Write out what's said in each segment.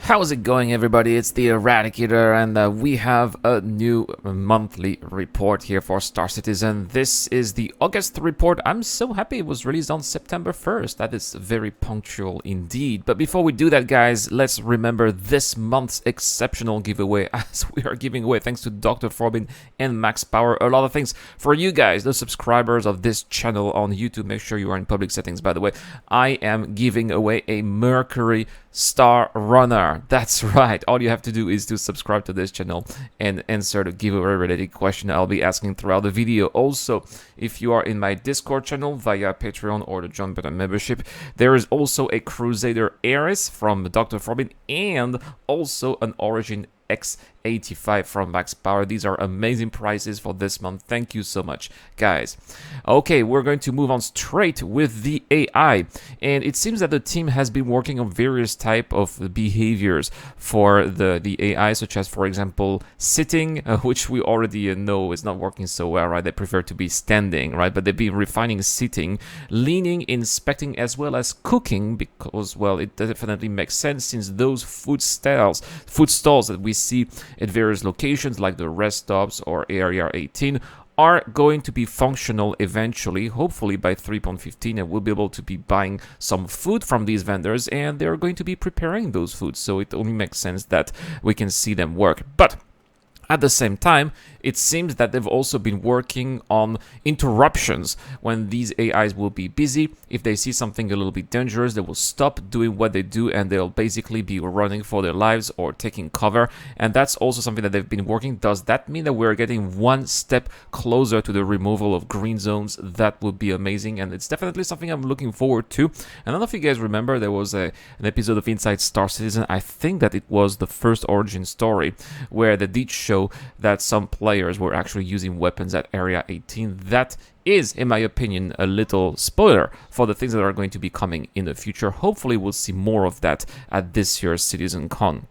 How's it going, everybody? It's the Eradicator, and we have a new monthly report here for Star Citizen. This is the August report. I'm so happy it was released on September 1st. That is very punctual indeed. But before we do that, guys, let's remember this month's exceptional giveaway, as we are giving away, thanks to Dr. Forbin and Max Power, a lot of things for you guys, the subscribers of this channel on YouTube. Make sure you are in public settings, by the way. I am giving away a Mercury Star Runner. That's right. All you have to do is to subscribe to this channel and answer the giveaway related question I'll be asking throughout the video. Also, if you are in my Discord channel via Patreon or the John Button membership, there is also a Crusader Ares from Dr. Forbin and also an Origin X85 from Max Power. These are amazing prices for this month. Thank you so much, guys. Okay, we're going to move on straight with the AI, and it seems that the team has been working on various type of behaviors for the AI, such as, for example, sitting, which we already know is not working so well, right? They prefer to be standing, right? But they've been refining sitting, leaning, inspecting, as well as cooking, because, well, it definitely makes sense since those food stalls that we see at various locations like the rest stops or Area 18 are going to be functional eventually, hopefully by 3.15, and we'll be able to be buying some food from these vendors, and they're going to be preparing those foods, so it only makes sense that we can see them work. But at the same time, it seems that they've also been working on interruptions when these AIs will be busy. If they see something a little bit dangerous, they will stop doing what they do and they'll basically be running for their lives or taking cover. And that's also something that they've been working. Does that mean that we're getting one step closer to the removal of green zones? That would be amazing, and it's definitely something I'm looking forward to. And I don't know if you guys remember, there was an episode of Inside Star Citizen, I think that it was the first origin story, where they did show that some players were actually using weapons at Area 18. That is, in my opinion, a little spoiler for the things that are going to be coming in the future. Hopefully we'll see more of that at this year's CitizenCon.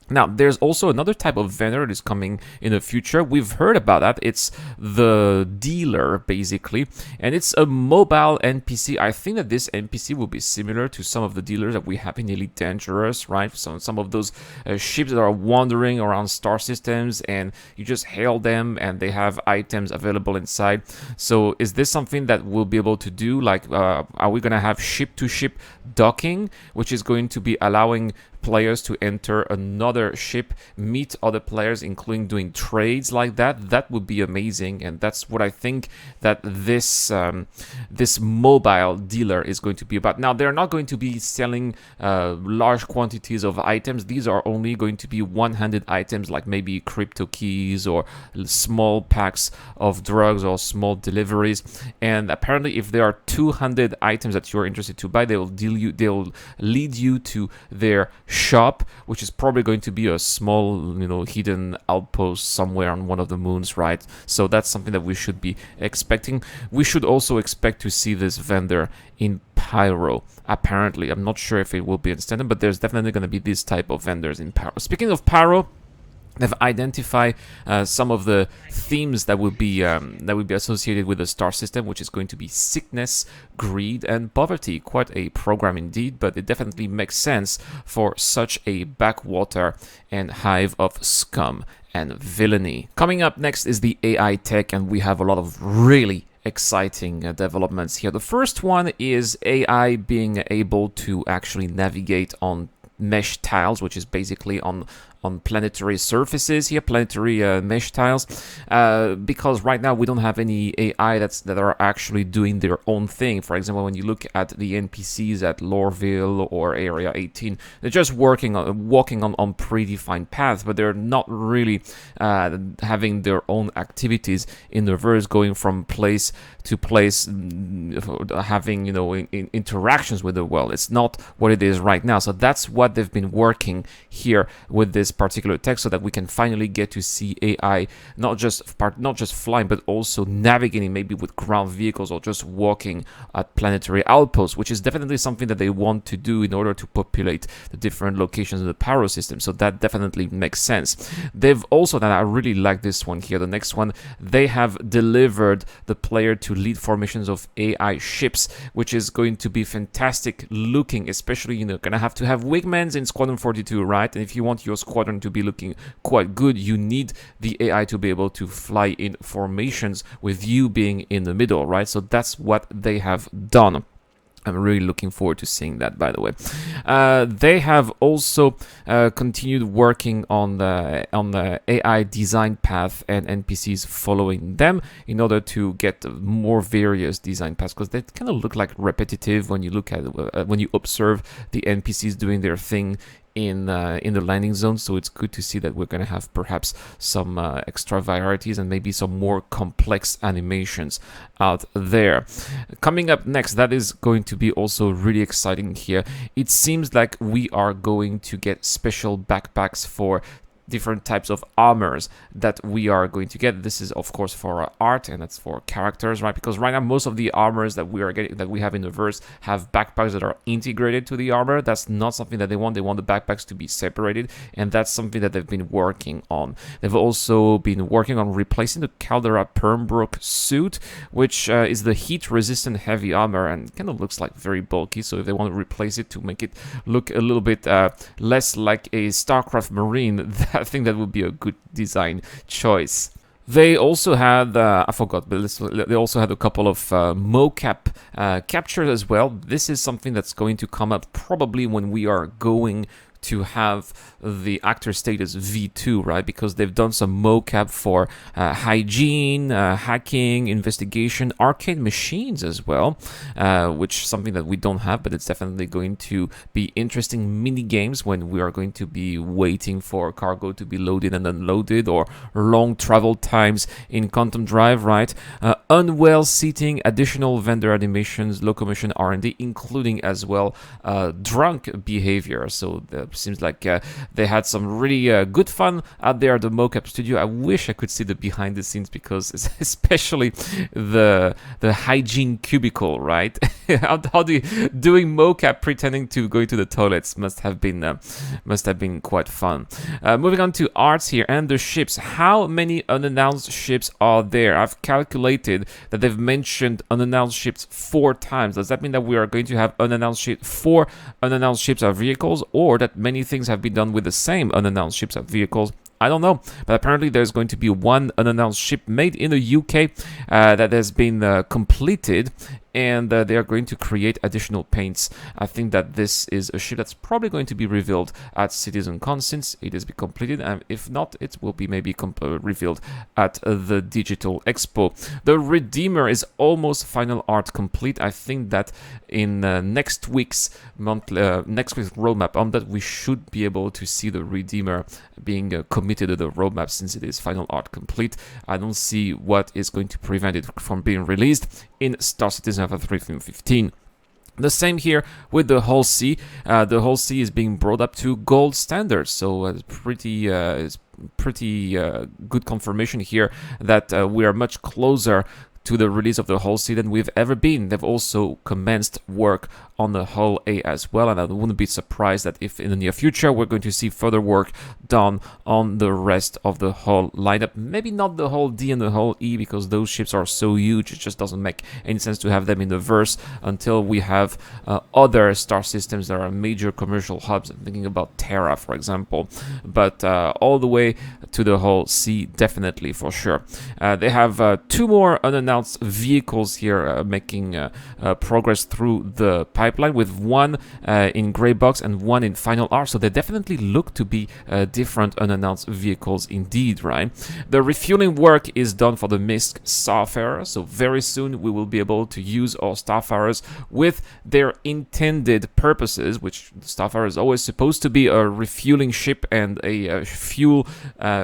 Now, there's also another type of vendor that is coming in the future. We've heard about that. It's the dealer, basically, and it's a mobile NPC. I think that this NPC will be similar to some of the dealers that we have in Elite Dangerous, right? Some of those ships that are wandering around star systems, and you just hail them, and they have items available inside. So is this something that we'll be able to do? Like, are we going to have ship-to-ship docking, which is going to be allowing players to enter another ship, meet other players, including doing trades like that? That would be amazing, and that's what I think that this mobile dealer is going to be about. Now, they're not going to be selling large quantities of items. These are only going to be one-handed items, like maybe crypto keys or small packs of drugs or small deliveries. And apparently, if there are 200 items that you're interested to buy, they'll lead you to their shop, which is probably going to be a small, hidden outpost somewhere on one of the moons, right? So that's something that we should be expecting. We should also expect to see this vendor in Pyro. Apparently, I'm not sure if it will be in standard, but there's definitely going to be this type of vendors in Pyro. Speaking of Pyro, they've identified some of the themes that will be associated with the star system, which is going to be sickness, greed, and poverty. Quite a program indeed, but it definitely makes sense for such a backwater and hive of scum and villainy. Coming up next is the AI tech, and we have a lot of really exciting developments here. The first one is AI being able to actually navigate on mesh tiles, which is basically on planetary surfaces here, planetary mesh tiles, because right now we don't have any AI that are actually doing their own thing. For example, when you look at the NPCs at Lorville or Area 18, they're just walking on predefined paths, but they're not really having their own activities in the verse, going from place to place, having interactions with the world. It's not what it is right now. So that's what they've been working here with this particular tech, so that we can finally get to see AI not just flying, but also navigating maybe with ground vehicles or just walking at planetary outposts, which is definitely something that they want to do in order to populate the different locations in the Pyro system. So that definitely makes sense. They've also, and I really like this one here, the next one, they have delivered the player to lead formations of AI ships, which is going to be fantastic looking, especially, gonna have to have wingmans in Squadron 42, right? And if you want your squadron to be looking quite good, you need the AI to be able to fly in formations with you being in the middle, right? So that's what they have done. I'm really looking forward to seeing that, by the way. They have also continued working on the AI design path and NPCs following them in order to get more various design paths, because they kind of look like repetitive when you look at when you observe the NPCs doing their thing in the landing zone. So it's good to see that we're going to have perhaps some extra varieties and maybe some more complex animations out there. Coming up next, that is going to be also really exciting here. It seems like we are going to get special backpacks for different types of armors that we are going to get. This is of course for art, and that's for characters, right? Because right now most of the armors that we are getting, that we have in the verse, have backpacks that are integrated to the armor. That's not something that they want. They want the backpacks to be separated, and that's something that they've been working on. They've also been working on replacing the Caldera Permbrook suit, which is the heat-resistant heavy armor and kind of looks like very bulky. So if they want to replace it to make it look a little bit less like a StarCraft Marine, I think that would be a good design choice. They also had, I forgot, but they also had a couple of mocap captures as well. This is something that's going to come up probably when we are going to have the actor status V2, right? Because they've done some mocap for hygiene, hacking, investigation, arcade machines as well, which is something that we don't have, but it's definitely going to be interesting mini games when we are going to be waiting for cargo to be loaded and unloaded, or long travel times in Quantum Drive, right? Unwell seating, additional vendor animations, locomotion R&D, including as well drunk behavior. So seems like they had some really good fun out there at the mocap studio. I wish I could see the behind the scenes, because especially the hygiene cubicle, right? Doing mocap pretending to go to the toilets must have been quite fun. Moving on to arts here and the ships. How many unannounced ships are there? I've calculated that they've mentioned unannounced ships 4 times. Does that mean that we are going to have four unannounced ships or vehicles, or that many things have been done with the same unannounced ships and vehicles? I don't know, but apparently there's going to be one unannounced ship made in the UK that has been completed, and they are going to create additional paints. I think that this is a ship that's probably going to be revealed at CitizenCon, since it has been completed, and if not, it will be maybe revealed at the Digital Expo. The Redeemer is almost final art complete. I think that in next week's roadmap on that, we should be able to see the Redeemer being committed to the roadmap, since it is final art complete. I don't see what is going to prevent it from being released in Star Citizen for 3.15. The same here with the Hull C. The Hull C is being brought up to gold standards, so it's pretty good confirmation here that we are much closer to the release of the Hull C than we've ever been. They've also commenced work on the Hull A as well, and I wouldn't be surprised that if in the near future we're going to see further work done on the rest of the Hull lineup. Maybe not the Hull D and the Hull E, because those ships are so huge, it just doesn't make any sense to have them in the verse until we have other star systems that are major commercial hubs. I'm thinking about Terra, for example, but all the way to the Hull C, definitely, for sure. They have 2 more unannounced vehicles here making progress through the pipeline, with one in gray box and one in final art. So they definitely look to be different unannounced vehicles indeed, right? The refueling work is done for the MISC Starfarer, so very soon we will be able to use our Starfarers with their intended purposes, which the Starfarer is always supposed to be a refueling ship and a fuel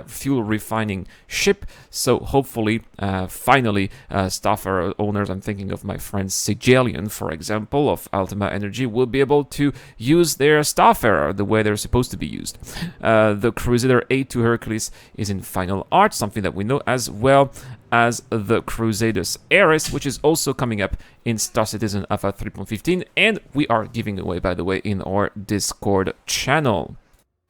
fuel refining ship. So hopefully, finally, Starfarer owners, I'm thinking of my friend Sigelian, for example, of Ultima Energy, will be able to use their Starfarer the way they're supposed to be used. The Crusader A2 Hercules is in final art, something that we know, as well as the Crusaders Ares, which is also coming up in Star Citizen Alpha 3.15, and we are giving away, by the way, in our Discord channel.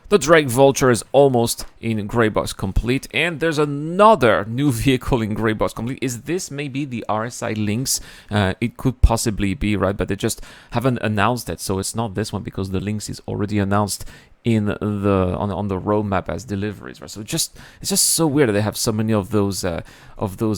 The Drake Vulture is almost in Greybox Complete, and there's another new vehicle in Greybox Complete. Is this maybe the RSI Lynx? It could possibly be, right? But they just haven't announced it, so it's not this one because the Lynx is already announced in the on the roadmap as deliveries, right? So it's just so weird that they have so many of those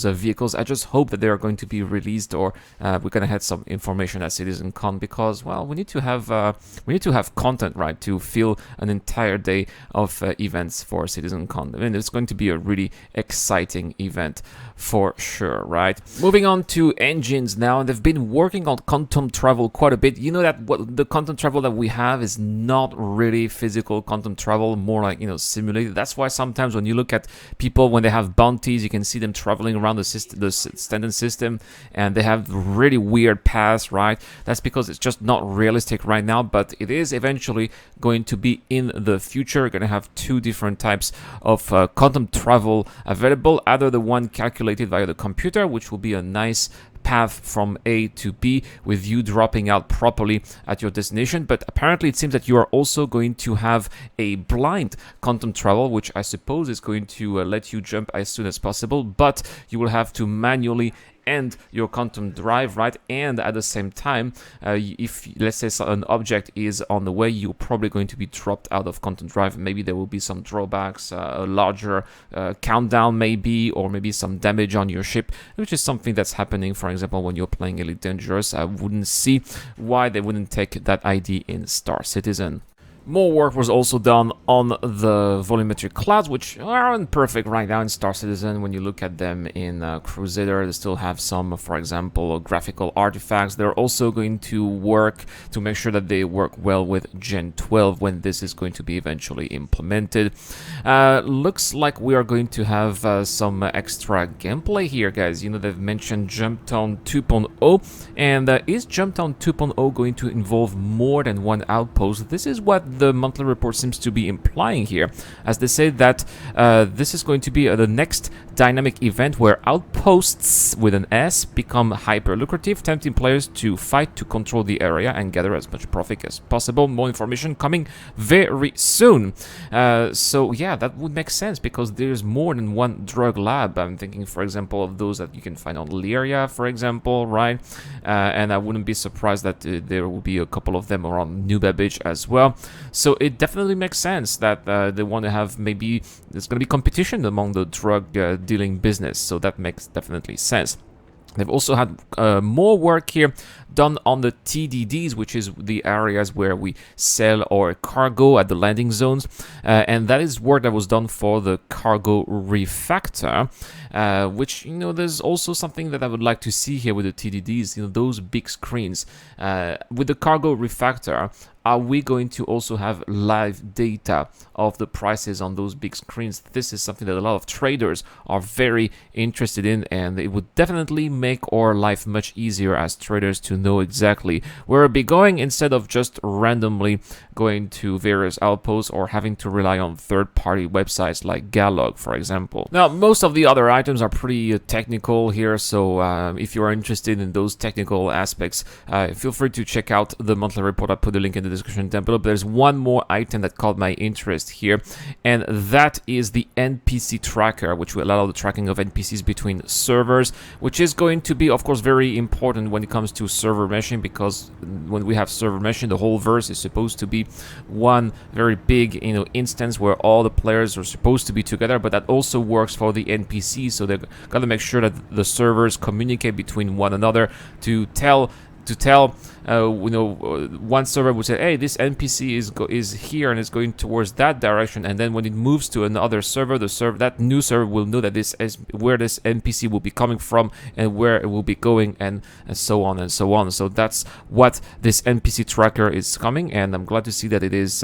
vehicles. I just hope that they are going to be released, or we're gonna have some information at CitizenCon, because well, we need to have content, right, to fill an entire day of events for CitizenCon. I mean, it's going to be a really exciting event for sure, right? Moving on to engines now, they've been working on quantum travel quite a bit. You know that what the quantum travel that we have is not really physical quantum travel, more like, you know, simulated. That's why sometimes when you look at people when they have bounties, you can see them traveling around the standard system, and they have really weird paths, right? That's because it's just not realistic right now, but it is eventually going to be in the future. We're going to have two different types of quantum travel available, either the one calculated via the computer, which will be a nice path from A to B with you dropping out properly at your destination. But apparently it seems that you are also going to have a blind quantum travel, which I suppose is going to let you jump as soon as possible, but you will have to manually end your quantum drive, right? And at the same time, if let's say an object is on the way, you're probably going to be dropped out of quantum drive. Maybe there will be some drawbacks, a larger countdown maybe, or maybe some damage on your ship, which is something that's happening, for example, when you're playing Elite Dangerous. I wouldn't see why they wouldn't take that ID in Star Citizen. More work was also done on the volumetric clouds, which aren't perfect right now in Star Citizen. When you look at them in Crusader, they still have some, for example, graphical artifacts. They're also going to work to make sure that they work well with Gen 12 when this is going to be eventually implemented. Looks like we are going to have some extra gameplay here, guys. You know, they've mentioned Jumptown 2.0, and is Jumptown 2.0 going to involve more than one outpost? This is what the monthly report seems to be implying here, as they say that this is going to be the next dynamic event where outposts with an S become hyper lucrative, tempting players to fight to control the area and gather as much profit as possible. More information coming very soon. So yeah, that would make sense because there's more than one drug lab. I'm thinking, for example, of those that you can find on Lyria, for example, right? And I wouldn't be surprised that there will be a couple of them around New Babbage as well. So it definitely makes sense that they want to have, maybe there's going to be competition among the drug dealing business. So that makes definitely sense. They've also had more work here done on the TDDs, which is the areas where we sell our cargo at the landing zones, and that is work that was done for the cargo refactor, which, you know, there's also something that I would like to see here with the TDDs, you know, those big screens. With the cargo refactor, are we going to also have live data of the prices on those big screens? This is something that a lot of traders are very interested in, and it would definitely make our life much easier as traders to know exactly where we'll be going, instead of just randomly going to various outposts or having to rely on third-party websites like Galog, for example. Now, most of the other items are pretty technical here, so if you are interested in those technical aspects, feel free to check out the monthly report. I put the link in the description down below. But there's one more item that caught my interest here, and that is the NPC tracker, which will allow the tracking of NPCs between servers, which is going to be, of course, very important when it comes to server meshing, because when we have server meshing, the whole verse is supposed to be one very big, you know, instance where all the players are supposed to be together, but that also works for the NPCs, so they've got to make sure that the servers communicate between one another to tell one server would say, hey, this NPC is here and is going towards that direction, and then when it moves to another server, that new server will know that this is where this NPC will be coming from and where it will be going, and so on and so on. So that's what this NPC tracker is coming, and I'm glad to see that it is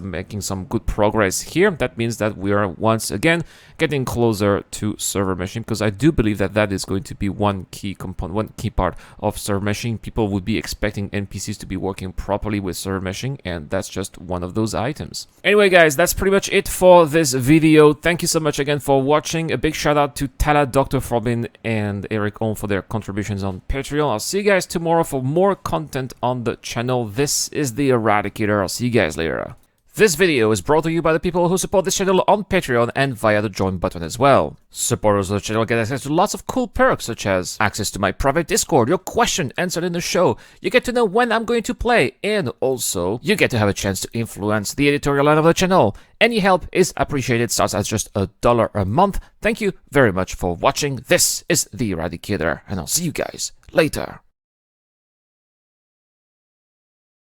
making some good progress here. That means that we are once again getting closer to server meshing, because I do believe that that is going to be one key component, one key part of server meshing. People would be expecting NPCs to be working properly with server meshing, and that's just one of those items. Anyway, guys, that's pretty much it for this video. Thank you so much again for watching. A big shout out to Tala, Dr. Forbin, and Eric On for their contributions on Patreon. I'll see you guys tomorrow for more content on the channel. This is the Eradicator. I'll see you guys later. This video is brought to you by the people who support this channel on Patreon and via the join button as well. Supporters of the channel get access to lots of cool perks, such as access to my private Discord, your question answered in the show, you get to know when I'm going to play, and also you get to have a chance to influence the editorial line of the channel. Any help is appreciated, starts at just $1 a month. Thank you very much for watching. This is the Eradicator, and I'll see you guys later.